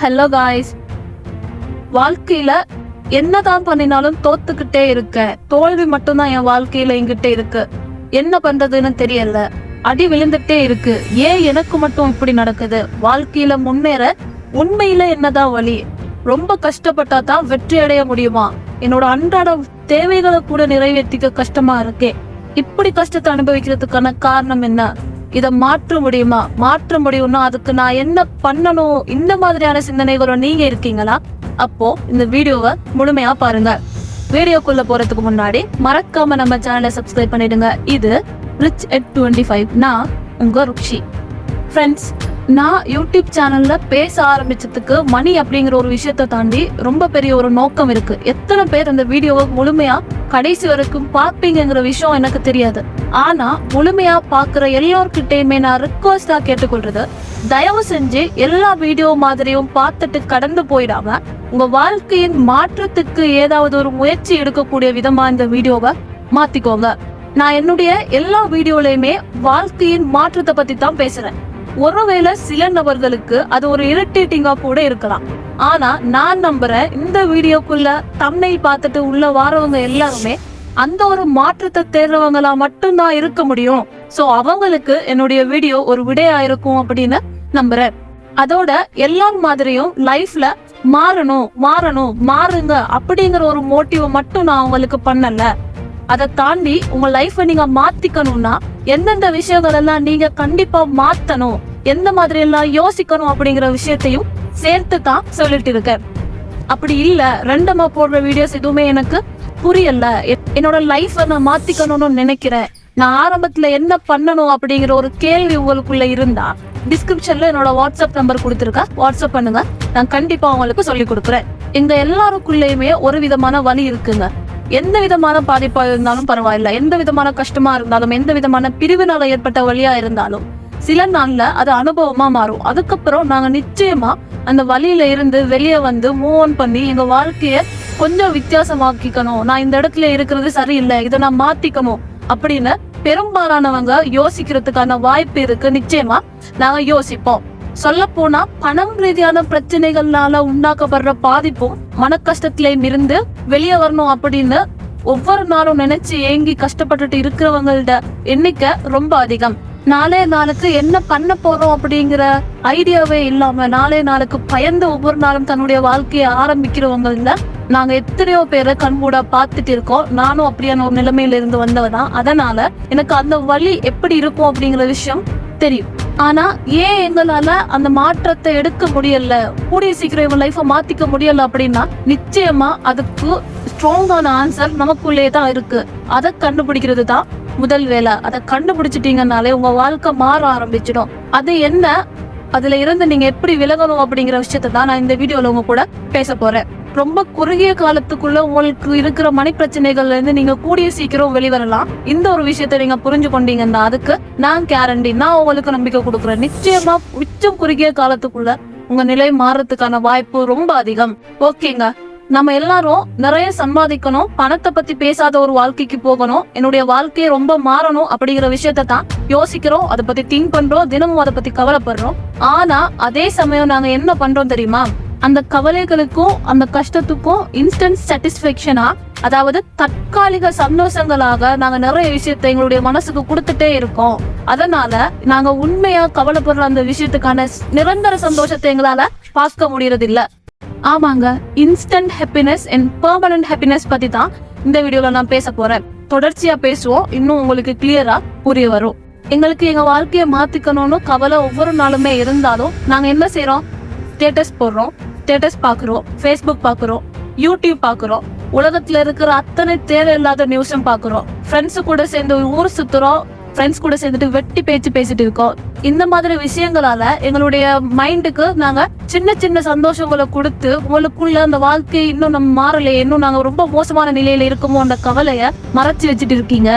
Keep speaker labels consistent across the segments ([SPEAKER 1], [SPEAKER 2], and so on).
[SPEAKER 1] Hello guys, வாழ்க்கையில என்னதான் பண்ணினாலும் தோத்துக்கிட்டே இருக்க, தோல்வி மட்டும்தான் என் வாழ்க்கையில என்கிட்ட இருக்கு. என்ன பண்றதுன்னு தெரியல, அடி விழுந்துட்டே இருக்கு. ஏன் எனக்கு மட்டும் இப்படி நடக்குது? வாழ்க்கையில முன்னேற உண்மையில என்னதான் வழி? ரொம்ப கஷ்டப்பட்டா தான் வெற்றி அடைய முடியுமா? என்னோட அன்றாட தேவைகளை கூட நிறைவேற்றிக்க கஷ்டமா இருக்கே. இப்படி கஷ்டத்தை அனுபவிக்கிறதுக்கான காரணம் என்ன? இதை மாற்ற முடியுமா? மாற்ற முடியும்னா அதுக்கு நான் என்ன பண்ணணும்? இந்த மாதிரியான சிந்தனைகளோட நீங்க இருக்கீங்களா? அப்போ இந்த வீடியோவை முழுமையா பாருங்க. வீடியோக்குள்ள போறதுக்கு முன்னாடி மறக்காம நம்ம சேனலை சப்ஸ்கிரைப் பண்ணிடுங்க. இது ரிச் at 25. நான் உங்க ருக்ஷி. ஃப்ரெண்ட்ஸ், நான் யூடியூப் சேனல்ல பேச ஆரம்பிச்சதுக்கு மணி அப்படிங்கிற ஒரு விஷயத்தை தாண்டி ரொம்ப பெரிய ஒரு நோக்கம் இருக்கு. எத்தனை பேர் இந்த வீடியோவை முழுமையா கடைசி வரைக்கும் பார்ப்பீங்கிற விஷயம் எனக்கு தெரியாது. ஆனா முழுமையா பாக்குற எல்லார்கிட்டயுமே நான் ரிக்வஸ்டா கேட்டுக்கொள்றது, தயவு செஞ்சு எல்லா வீடியோ மாதிரியும் பார்த்துட்டு கடந்து போயிடாம உங்க வாழ்க்கையின் மாற்றத்துக்கு ஏதாவது ஒரு முயற்சி எடுக்கக்கூடிய விதமா இந்த வீடியோவை மாத்திக்கோங்க. நான் என்னுடைய எல்லா வீடியோலயுமே வாழ்க்கையின் மாற்றத்தை பத்தி தான் பேசுறேன். ஒருவேளை சில நபர்களுக்கு அது ஒரு இரிட்டேட்டிங்கா கூட இருக்கலாம். ஆனா நான் நம்புறேன், இந்த வீடியோக்குள்ள தம்ப்நெயில் பார்த்துட்டு உள்ள வாரவங்க எல்லாருமே அந்த ஒரு மாற்றத்தை தேடுறவங்களா மட்டும்தான் இருக்க முடியும். சோ அவங்களுக்கு என்னுடைய வீடியோ ஒரு விடையா இருக்கும் அப்படின்னு நம்புறேன். அதோட எல்லா மாதிரியும் லைஃப்ல மாறுங்க அப்படிங்கிற ஒரு மோட்டிவ் மட்டும் நான் அவங்களுக்கு பண்ணல. அதை தாண்டி உங்க லைஃபை நீங்க மாத்திக்கணும்னா எந்தெந்த விஷயங்கள் எல்லாம் நீங்க கண்டிப்பா மாத்தணும், எந்த மாதிரி எல்லாம் யோசிக்கணும் அப்படிங்கிற விஷயத்தையும் சேர்த்து தான் சொல்லிட்டு இருக்கேன். அப்படி இல்ல ரெண்டமா போடுற வீடியோஸ் எதுவுமே எனக்கு புரியல, என்னோட லைஃபை நான் மாத்திக்கணும்னு நினைக்கிறேன், நான் ஆரம்பத்துல என்ன பண்ணணும் அப்படிங்கிற ஒரு கேள்வி உங்களுக்குள்ள இருந்தா டிஸ்கிரிப்ஷன்ல என்னோட வாட்ஸ்அப் நம்பர் கொடுத்துருக்கேன். வாட்ஸ்அப் பண்ணுங்க, நான் கண்டிப்பா உங்களுக்கு சொல்லி கொடுக்குறேன். எங்க எல்லாருக்குள்ளயுமே ஒரு விதமான வழி இருக்குங்க. எந்த விதமான பாதிப்பா இருந்தாலும் பரவாயில்ல, எந்த விதமான கஷ்டமா இருந்தாலும், எந்த விதமான பிரிவினால ஏற்பட்ட வழியா இருந்தாலும் சில நாள்ல அது அனுபவமா மாறும். அதுக்கப்புறம் நாங்க நிச்சயமா அந்த வழியில இருந்து வெளியே வந்து மூவ் ஆன் பண்ணி எங்க வாழ்க்கைய கொஞ்சம் வித்தியாசமாக்கிக்கணும், நான் இந்த இடத்துல இருக்கிறது சரியில்லை, இதை நான் மாத்திக்கணும் அப்படின்னு பெரும்பாலானவங்க யோசிக்கிறதுக்கான வாய்ப்பு இருக்கு. நிச்சயமா நாங்க யோசிப்போம். சொல்ல போனா பணம் ரீதியான பிரச்சனைகள்னால உண்டாக்கப்படுற பாதிப்பும் மன கஷ்டத்திலையும் இருந்து வெளியே வரணும் அப்படின்னு ஒவ்வொரு நாளும் நினைச்சு ஏங்கி கஷ்டப்பட்டுட்டு இருக்கிறவங்களோட எண்ணிக்கை ரொம்ப அதிகம். நாளே நாளுக்கு என்ன பண்ண போறோம் அப்படிங்கிற ஐடியாவே இல்லாம நாளே நாளுக்கு பயந்து ஒவ்வொரு நாளும் தன்னுடைய வாழ்க்கையை ஆரம்பிக்கிறவங்கள நாங்க எத்தனையோ பேரை கண்கூடா பார்த்துட்டு இருக்கோம். நானும் அப்படியான ஒரு நிலைமையில இருந்து வந்தவதான். அதனால எனக்கு அந்த வழி எப்படி இருக்கும் அப்படிங்கிற விஷயம் தெரியும். ஆனா ஏன் எங்களால அந்த மாற்றத்தை எடுக்க முடியல, கூடிய சீக்கிரம் இவங்க லைஃபை மாத்திக்க முடியல அப்படின்னா நிச்சயமா அதுக்கு ஸ்ட்ராங்கான ஆன்சர் நமக்குள்ளே தான் இருக்கு. அதை கண்டுபிடிக்கிறது தான் முதல் வேலை. அதை கண்டுபிடிச்சிட்டீங்கன்னாலே உங்க வாழ்க்கை மாற ஆரம்பிச்சிடும். அது என்ன, அதுல இருந்து நீங்க எப்படி விலகணும் அப்படிங்கிற விஷயத்தை தான் நான் இந்த வீடியோல உங்க கூட பேச போறேன். ரொம்ப குறுகிய காலத்துக்குள்ள உங்களுக்கு இருக்கிற மணி பிரச்சனைகள்ல இருந்து நீங்க கூடிய சீக்கிரம் வெளிவரலாம். இந்த ஒரு விஷயத்த நீங்க புரிஞ்சு கொண்டீங்கன்னா அதுக்கு நான் கேரண்டி, நான் உங்களுக்கு நம்பிக்கை கொடுக்குறேன். நிச்சயமா மிச்சம் குறுகிய காலத்துக்குள்ள உங்க நிலை மாறதுக்கான வாய்ப்பு ரொம்ப அதிகம். ஓகேங்க, நம்ம எல்லாரும் நிறைய சம்பாதிக்கணும், பணத்தை பத்தி பேசாத ஒரு வாழ்க்கைக்கு போகணும், என்னுடைய வாழ்க்கையை ரொம்ப மாறணும் அப்படிங்கிற விஷயத்த தான் யோசிக்கிறோம், அதை பத்தி திங்க் பண்றோம், தினமும் அதை பத்தி கவலைப்படுறோம். ஆனா அதே சமயம் நாங்க என்ன பண்றோம் தெரியுமா? அந்த கவலைகளுக்கும் அந்த கஷ்டத்துக்கும் இன்ஸ்டன்ட் சாட்டிஸ்பேக்ஷனா, அதாவது தற்காலிக சந்தோஷங்களாக நாங்க நிறைய விஷயத்தை எங்களுடைய மனசுக்கு கொடுத்துட்டே இருக்கோம். அதனால நாங்க உண்மையா கவலைப்படுற அந்த விஷயத்துக்கான நிரந்தர சந்தோஷத்தை எங்களால பார்க்க முடியறது இல்ல. ஆமாங்க, instant happiness and permanent happiness பத்தி தான் இந்த வீடியோல நான் பேச போறேன். தொடர்ச்சியா பேசுவோம், இன்னும் உங்களுக்கு கிளியரா புரிய வரும். எங்களுக்கு எங்க வாழ்க்கையை மாத்திக்கணும்னு கவலை ஒவ்வொரு நாளுமே இருந்தாலும் நாங்க என்ன செய்யறோம்? ஸ்டேட்டஸ் போடுறோம், ஸ்டேட்டஸ் பாக்குறோம், ஃபேஸ்புக் பாக்குறோம், யூடியூப் பாக்குறோம், உலகத்துல இருக்கிற அத்தனை தேவையில்லாத நியூஸும் பாக்குறோம், ஃப்ரெண்ட்ஸு கூட சேர்ந்து ஊர் சுத்துறோம், ஃப்ரெண்ட்ஸ் கூட சேர்ந்துட்டு வெட்டி பேச்சு பேசிட்டு இருக்கோம். இந்த மாதிரி விஷயங்களால எங்களுடைய மைண்டுக்கு நாங்க சின்ன சின்ன சந்தோஷங்களை கொடுத்து உங்களுக்குள்ள அந்த வாழ்க்கை இன்னும் நம்ம மாறலையே, இன்னும் நாங்க ரொம்ப மோசமான நிலையில இருக்கோமோ அந்த கவலைய மறைச்சு வச்சுட்டு இருக்கீங்க.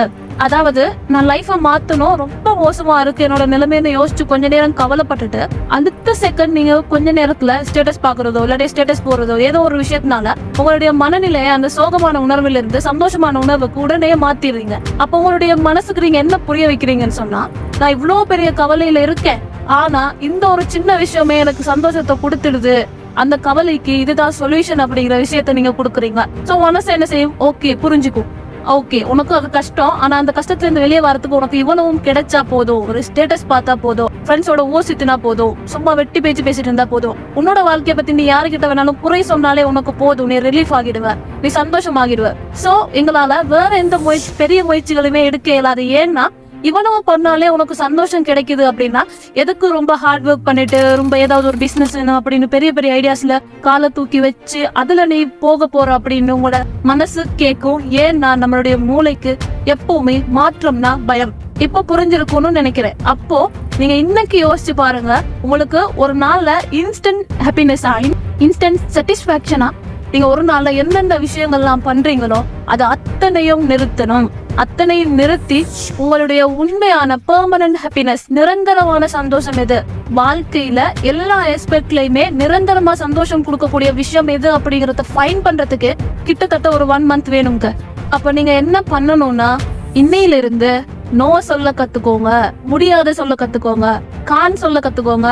[SPEAKER 1] அதாவது நான் லைஃபை மாத்தணும், ரொம்ப மோசமா இருக்கு என்னோட நிலைமைன்னு யோசிச்சு கொஞ்ச நேரம் கவலைப்பட்டுட்டு அடுத்த செகண்ட் நீங்க கொஞ்ச நேரத்துல ஸ்டேட்டஸ் பாக்குறதோ இல்லாட்டி ஸ்டேட்டஸ் போடுறதோ ஏதோ ஒரு விஷயத்தினால உங்களுடைய மனநிலையை அந்த சோகமான உணர்வுல இருந்து சந்தோஷமான உணர்வுக்கு உடனே மாத்திடுறீங்க. அப்ப உங்களுடைய மனசுக்கு நீங்க என்ன புரிய வைக்கிறீங்கன்னு சொன்னா, நான் இவ்வளவு பெரிய கவலையில இருக்கேன், ஆனா இந்த ஒரு சின்ன விஷயமே எனக்கு சந்தோஷத்தை கொடுத்துடுது, அந்த கவலைக்கு இதுதான் சொல்யூஷன் அப்படிங்கிற விஷயத்த நீங்க கொடுக்குறீங்க. சோ மனசு என்ன செய்யும், ஓகே புரிஞ்சுக்கும், ஓகே உனக்கு அது கஷ்டம், ஆனா அந்த கஷ்டத்துல இருந்து வெளியே வரதுக்கு உனக்கு இவ்வளவும் கிடைச்சா போதும், ஒரு ஸ்டேட்டஸ் பார்த்தா போதும், ஃப்ரெண்ட்ஸோட ஓசித்துனா போதும், சும்மா வெட்டி பேச்சு பேசிட்டு இருந்தா போதும், உன்னோட வாழ்க்கைய பத்தி நீ யாருக்கிட்ட வேணாலும் குறை சொன்னாலே உனக்கு போதும், நீ ரிலீஃப் ஆகிடுவ, நீ சந்தோஷமாகிடுவ. சோ எங்களால வேற எந்த பெரிய முயற்சிகளுமே எடுக்க இயலாது. ஏன்னா இவ்வளவு பண்ணாலே உனக்கு சந்தோஷம் கிடைக்குது அப்படின்னா எதுக்கு ரொம்ப ஹார்ட் ஒர்க் பண்ணிட்டு ரொம்ப ஏதாவது ஒரு பிசினஸ் அப்படின்னு பெரிய பெரிய ஐடியாஸ்ல காலை தூக்கி வச்சு அதுல நீ போக போற அப்படின்னு உங்களோட மனசு கேட்கும். ஏன்னா நம்மளுடைய மூளைக்கு எப்பவுமே மாற்றம்னா பயம். இப்போ புரிஞ்சிருக்கும்னு நினைக்கிறேன். அப்போ நீங்க இன்னைக்கு யோசிச்சு பாருங்க, உங்களுக்கு ஒரு நாள்ல இன்ஸ்டன்ட் ஹாப்பினஸ் இன்ஸ்டன்ட் சாட்டிஸ்பாக்சனா நீங்க ஒரு நாள்ல எந்தெந்த விஷயங்கள்லாம் பண்றீங்களோ அது அத்தனையும் நிறுத்தணும். அத்தனையும் நிறுத்தி உங்களுடைய உண்மையான பெர்மனன்ட் ஹாப்பினஸ், நிரந்தரமான சந்தோஷம் எது, வாழ்க்கையில எல்லா ஆஸ்பெக்ட்லயுமே நிரந்தரமா சந்தோஷம் கொடுக்கக்கூடிய விஷயம் எது அப்படிங்கறத ஃபைன் பண்றதுக்கு கிட்டத்தட்ட ஒரு 1 month வேணுங்க. அப்ப நீங்க என்ன பண்ணணும்னா, இன்னையில இருந்து நோ சொல்ல கத்துக்கோங்க, முடியாத சொல்ல கத்துக்கோங்க, கான் சொல்ல கத்துக்கோங்க.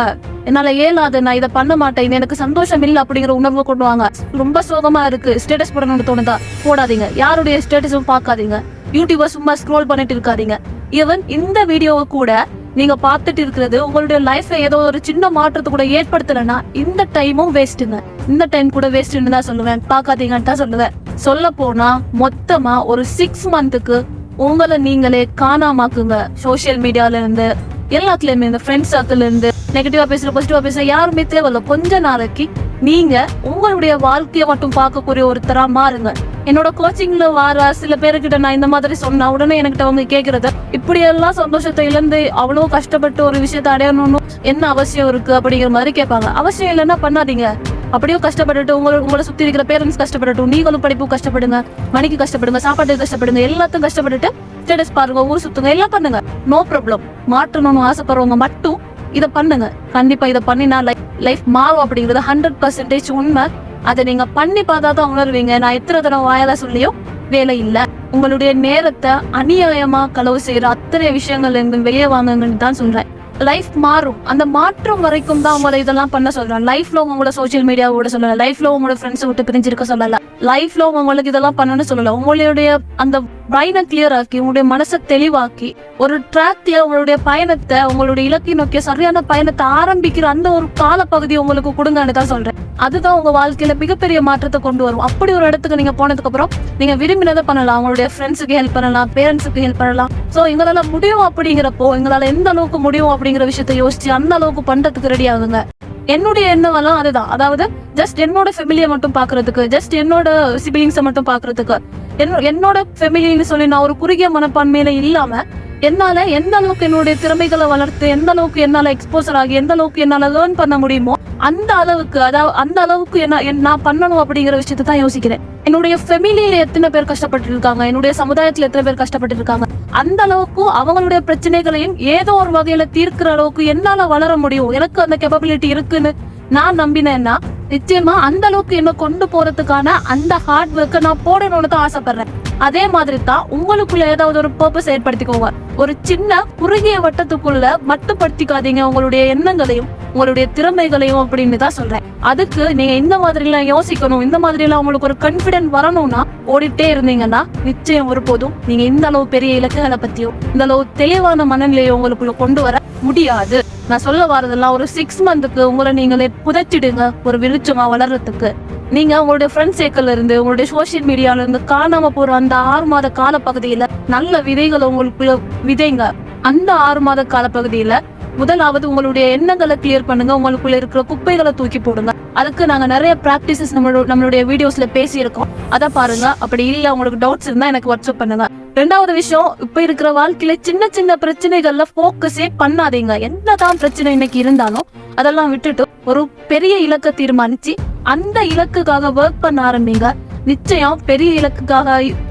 [SPEAKER 1] என்னால ஏலாது, நான் இதை பண்ண மாட்டேன், இது எனக்கு சந்தோஷம் இல்லை அப்படிங்கிற உணர்வு கொண்டு வாங்க. ரொம்ப சோகமா இருக்கு, ஸ்டேட்டஸ் போடணும்னு தோணுதா, போடாதீங்க. யாருடைய ஸ்டேட்டஸும் பார்க்காதீங்க. யூடியூபை சும்மா ஸ்க்ரோல் பண்ணிட்டு இருக்காதீங்க. ஈவன் இந்த வீடியோவை கூட நீங்க பார்த்துட்டு இருக்கிறது உங்களுடைய லைஃப்ல ஏதோ ஒரு சின்ன மாற்றத்தை கூட ஏற்படுத்தலைன்னா இந்த டைமும் வேஸ்ட்டுங்க. இந்த டைம் கூட வேஸ்ட்னு தான் சொல்லுவேன், பார்க்காதீங்கன்னு தான் சொல்லுவேன். சொல்ல போனா மொத்தமா ஒரு 6 monthக்கு உங்களை நீங்களே காணாமாக்குங்க. சோசியல் மீடியால இருந்து எல்லாத்துலயுமே, இந்த ஃப்ரெண்ட்ஸ் சர்க்கிள் இருந்து நெகட்டிவா பேசுற பாசிட்டிவா பேசுற யாருமே தேவையில்ல. கொஞ்ச நாளைக்கு நீங்க உங்களுடைய வாழ்க்கையை மட்டும் பார்க்கக்கூடிய ஒருத்தரா மாறுங்க. என்னோட கோச்சிங்ல வர சில பேருக்கிட்ட நான் இந்த மாதிரி சொன்னா உடனே என்கிட்ட அவங்க கேக்குறது, இப்படி எல்லாம் சந்தோஷத்தை இழந்து அவ்வளவு கஷ்டப்பட்டு ஒரு விஷயத்தை அடையணும்னு என்ன அவசியம் இருக்கு அப்படிங்கிற மாதிரி கேட்பாங்க. அவசியம் இல்லைன்னா பண்ணாதீங்க. அப்படியே கஷ்டப்பட்டுட்டு உங்களை சுத்தி இருக்கிற பேரண்ட்ஸ் கஷ்டப்படட்டும், நீங்களும் படிப்பு கஷ்டப்படுங்க, மணிக்கு கஷ்டப்படுங்க, சாப்பாட்டுக்கு கஷ்டப்படுங்க, எல்லாத்தையும் கஷ்டப்பட்டுட்டு ஸ்டேட்டஸ் பாருங்க, ஊர் சுத்துங்க, எல்லாம் பண்ணுங்க, நோ ப்ராப்ளம். மாற்றணும்னு ஆசைப்படுறவங்க மட்டும் இதை பண்ணுங்க. கண்டிப்பா இதை பண்ணினா லைஃப் மாறும் அப்படிங்கிறது 100% உண்மை. அதை நீங்க பண்ணி பார்த்தா தான் உணர்வீங்க. நான் எத்தனை தடவை வாயால சொல்லியும் வேலை இல்ல. உங்களுடைய நேரத்தை அநியாயமா களவு செய்யற அத்தனை விஷயங்கள் இருந்து வெளியே வாங்குங்கன்னு தான் சொல்றேன். லைஃப் மாறும். அந்த மாற்றம் வரைக்கும் தான் உங்களை இதெல்லாம் பண்ண சொல்றேன். லைஃப்ல உங்களோட சோசியல் மீடியாவோட சொல்லல, லைஃப்ல உங்களோட ஃப்ரெண்ட்ஸ் விட்டு பிரிஞ்சிருக்க சொல்லல, லைஃப்ல உங்களுக்கு இதெல்லாம் பண்ணணும்னு சொல்லல. உங்களுடைய அந்த பிரைனை கிளியர் ஆக்கி, உங்களுடைய மனசை தெளிவாக்கி, ஒரு ட்ராக்ல உங்களுடைய பயணத்தை, உங்களுடைய இலக்கை நோக்கிய சரியான பயணத்தை ஆரம்பிக்கிற அந்த ஒரு காலப்பகுதி உங்களுக்கு கொடுங்கன்னு தான் சொல்றேன். அதுதான் உங்க வாழ்க்கையில மிகப்பெரிய மாற்றத்தை கொண்டு வரும். அப்படி ஒரு இடத்துக்கு நீங்க போனதுக்கு அப்புறம் நீங்க விரும்பினதை பண்ணலாம். உங்களுடைய ஃப்ரெண்ட்ஸுக்கு ஹெல்ப் பண்ணலாம், பேரண்ட்ஸுக்கு ஹெல்ப் பண்ணலாம். சோ எங்களால முடியும் அப்படிங்கிறப்போ, எங்களால எந்த அளவுக்கு முடியும் அப்படிங்கிற விஷயத்த யோசிச்சு அந்த அளவுக்கு பண்றதுக்கு ரெடி ஆகுங்க. என்னுடைய எண்ணமெல்லாம் அதுதான். அதாவது ஜஸ்ட் என்னோட ஃபேமிலியை மட்டும் பாக்குறதுக்கு, ஜஸ்ட் என்னோட சிபிலிங்ஸை மட்டும் பாக்குறதுக்கு, என்னோட ஃபேமிலின்னு சொல்லி நான் ஒரு குறுகிய மனப்பான்மையில இல்லாம என்னால எந்த அளவுக்கு என்னுடைய திறமைகளை வளர்த்து, எந்த அளவுக்கு என்னால எக்ஸ்போசர் ஆகி, எந்த அளவுக்கு என்னால லேர்ன் பண்ண முடியுமோ அந்த அளவுக்கு, அதாவது அந்த அளவுக்கு நான் பண்ணணும் அப்படிங்கிற விஷயத்தை தான் யோசிக்கிறேன். என்னுடைய ஃபேமிலியில எத்தனை பேர் கஷ்டப்பட்டு இருக்காங்க, என்னுடைய சமுதாயத்துல எத்தனை பேர் கஷ்டப்பட்டு இருக்காங்க, அந்த அளவுக்கு அவங்களுடைய பிரச்சனைகளையும் ஏதோ ஒரு வகையில தீர்க்கிற அளவுக்கு என்னால வளர முடியும், எனக்கு அந்த கேப்பபிலிட்டி இருக்குன்னு நான் நம்பினேன்னா நிச்சயமா அந்த அளவுக்கு என்ன கொண்டு போறதுக்கான அந்த ஹார்ட் ஒர்க்கை நான் போடணும்னு தான் ஆசைப்படுறேன். அதே மாதிரி தான் உங்களுக்குள்ள ஏதாவது ஒரு பர்பஸ் ஏற்படுத்திக்கோங்க. ஒரு சின்ன குறுகிய வட்டத்துக்குள்ள மட்டுப்படுத்திக்காதீங்க உங்களுடைய எண்ணங்களையும் உங்களுடைய திறமைகளையும் அப்படின்னு தான் சொல்றேன். அதுக்கு நீங்க இந்த மாதிரி எல்லாம் யோசிக்கணும், இந்த மாதிரி எல்லாம் உங்களுக்கு ஒரு கான்பிடன்ட் வரணும்னா ஓடிட்டே இருந்தீங்கன்னா நிச்சயம் ஒருபோதும் நீங்க இந்த அளவு பெரிய இலக்குகளை பத்தியோ இந்த அளவு தெளிவான மனநிலையை உங்களுக்குள்ள கொண்டு வர முடியாது. நான் சொல்ல வரதெல்லாம் ஒரு 6 monthக்கு உங்களை நீங்களே புதைச்சிடுங்க ஒரு வெளிச்சமா வளர்றதுக்கு. நீங்க உங்களுடைய ஃப்ரெண்ட் சர்க்கிள்ல இருந்து, உங்களுடைய சோசியல் மீடியால இருந்து காணாம போற அந்த 6 மாத கால பகுதியில நல்ல விதைகளை உங்களுக்குள்ள விதைங்க. அந்த 6 மாத கால பகுதியில முதலாவது உங்களுடைய எண்ணங்களை கிளியர் பண்ணுங்க, உங்களுக்குள்ள இருக்கிற குப்பைகளை தூக்கி போடுங்க. அதுக்கு நாங்க நிறைய பிராக்டிசஸ் நம்மளுடைய வீடியோஸ்ல பேசி இருக்கோம், அதை பாருங்க. அப்படி இல்ல உங்களுக்கு டவுட்ஸ் இருந்தா எனக்கு வாட்ஸ்அப் பண்ணுங்க. 2வது விஷயம், இப்ப இருக்கிற வாழ்க்கையில சின்ன சின்ன பிரச்சனைகள்ல போக்கஸே பண்ணாதீங்க. என்னதான் பிரச்சனை இன்னைக்கு இருந்தாலும் அதெல்லாம் விட்டுட்டு ஒரு பெரிய இலக்கை தீர்மானிச்சு அந்த இலக்குக்காக ஒர்க் பண்ண ஆரம்பிங்க. நிச்சயம் பெரிய இலக்குக்காக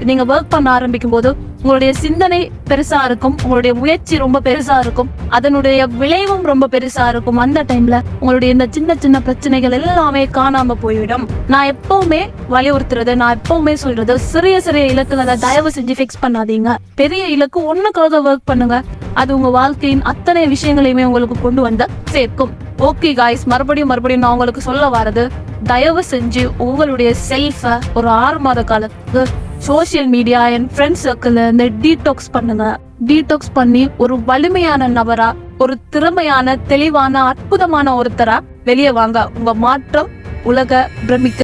[SPEAKER 1] நீங்க ஒர்க் பண்ண ஆரம்பிக்கும் போது உங்களுடைய சிந்தனை பெருசா இருக்கும், உங்களுடைய முயற்சி ரொம்ப பெருசா இருக்கும், அதனுடைய விளைவும் ரொம்ப பெருசா இருக்கும். அந்த டைம்ல உங்களுடைய இந்த சின்ன சின்ன பிரச்சனைகள் எல்லாமே காணாம போய்விடும். நான் எப்பவுமே வலியுறுத்துறது, நான் எப்பவுமே சொல்றது, சிறிய சிறிய இலக்குகளை தயவு செஞ்சு ஃபிக்ஸ் பண்ணாதீங்க. பெரிய இலக்கு ஒண்ணுக்காக ஒர்க் பண்ணுங்க. அது உங்க வாழ்க்கையின் அத்தனை விஷயங்களையுமே உங்களுக்கு கொண்டு வந்து சேர்க்கும். ஓகே காய்ஸ், மறுபடியும் நான் உங்களுக்கு சொல்ல வரது, தயவு செஞ்சு உங்களுடைய செல்ஃப ஒரு 6 மாத காலத்துக்கு social media and friends circle இந்த டீடாக்ஸ் பண்ணுங்க. டீடாக்ஸ் பண்ணி ஒரு வலிமையான நபரா, ஒரு திறமையான, தெளிவான, அற்புதமான ஒருத்தரா வெளியே வாங்க. உங்க மாற்றம் உலக பிரமிக்க